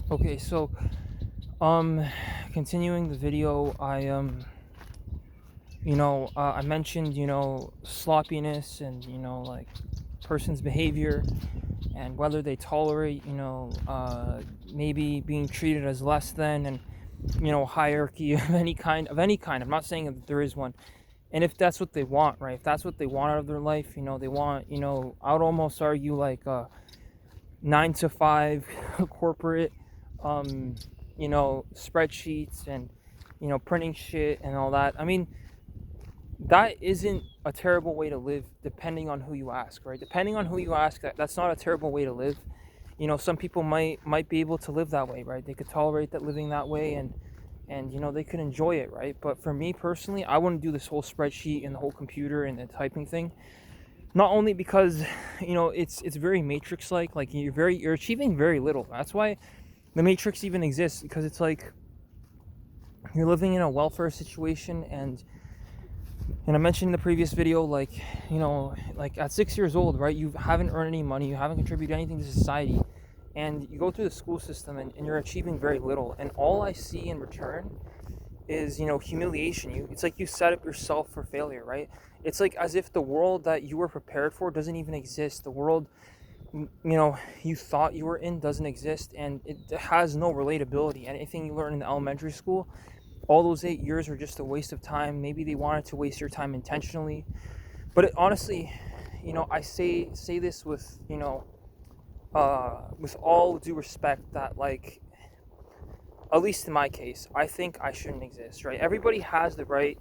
Okay, so um continuing the video, I mentioned, sloppiness and, like person's behavior and whether they tolerate, maybe being treated as less than, and hierarchy of any kind. I'm not saying that there is one. And if that's what they want, right? If that's what they want out of their life, they want, I would almost argue like 9 to 5 corporate, um, spreadsheets and, printing shit and all that. I mean, that isn't a terrible way to live, depending on who you ask, right? Depending on who you ask, that's not a terrible way to live. Some people might be able to live that way, right? They could tolerate that, living that way, and they could enjoy it, right? But for me personally, I wouldn't do this whole spreadsheet and the whole computer and the typing thing. Not only because it's very matrix like you're achieving very little. That's why the matrix even exists, because it's like you're living in a welfare situation. And I mentioned in the previous video, like, like at 6 years old, right, you haven't earned any money, you haven't contributed anything to society, and you go through the school system, and you're achieving very little, and all I see in return is, humiliation. It's like you set up yourself for failure, right? It's like as if the world that you were prepared for doesn't even exist. The world, you thought you were in, doesn't exist, and it has no relatability. Anything you learn in elementary school, all those 8 years were just a waste of time. Maybe they wanted to waste your time intentionally, but honestly, I say this with, with all due respect, that, like, at least in my case, I think I shouldn't exist, right? Everybody has the right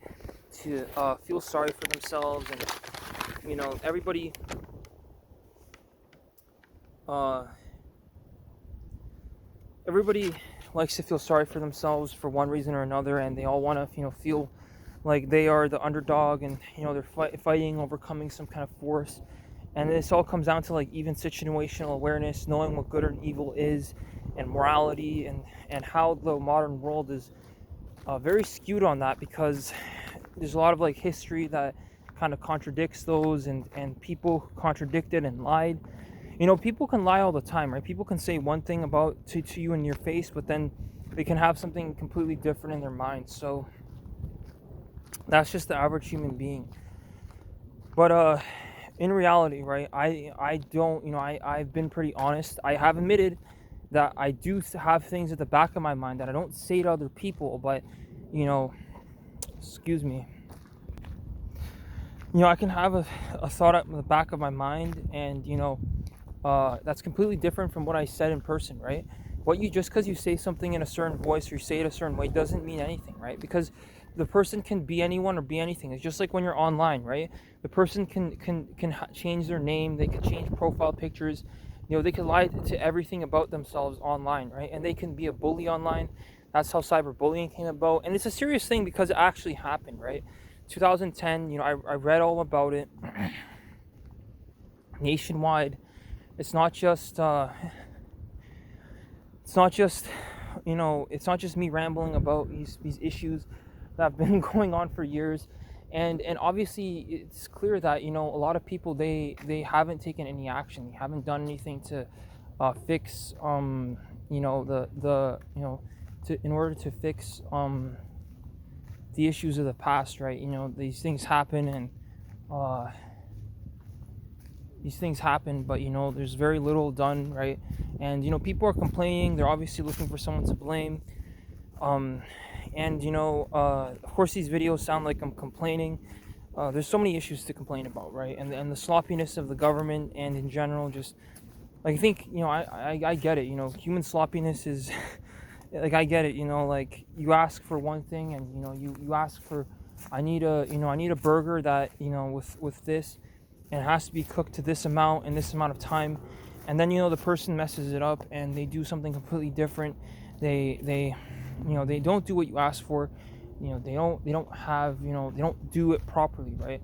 to feel sorry for themselves, and everybody, uh, everybody likes to feel sorry for themselves for one reason or another, and they all want to, feel like they are the underdog, and they're fighting, overcoming some kind of force. And this all comes down to, like, even situational awareness, knowing what good and evil is, and morality, and how the modern world is very skewed on that, because there's a lot of, like, history that kind of contradicts those, and people contradicted and lied. People can lie all the time, right? People can say one thing about to you in your face, but then they can have something completely different in their mind. So that's just the average human being. But in reality, right, I don't, I've been pretty honest. I have admitted that I do have things at the back of my mind that I don't say to other people, but, you know excuse me, I can have a thought at the back of my mind, and that's completely different from what I said in person, right? Just because you say something in a certain voice, or you say it a certain way, doesn't mean anything, right? Because the person can be anyone or be anything. It's just like when you're online, right? The person can change their name, they can change profile pictures, they can lie to everything about themselves online, right? And they can be a bully online. That's how cyberbullying came about, and it's a serious thing because it actually happened, right? 2010, I read all about it nationwide. It's not just it's not just it's not just me rambling about these issues that have been going on for years. And obviously it's clear that, a lot of people, they haven't taken any action, they haven't done anything to fix, the to in order to fix the issues of the past, right? These things happen, and uh but there's very little done, right? And people are complaining, they're obviously looking for someone to blame. um and of course these videos sound like I'm complaining. There's so many issues to complain about, right? And the sloppiness of the government, and in general, just, like, I think, I get it. Human sloppiness is like, I get it. Like, you ask for one thing, and you ask for, I need a burger that, with this, and it has to be cooked to this amount in this amount of time. And then the person messes it up, and they do something completely different. They don't do what you asked for. They don't do it properly, right?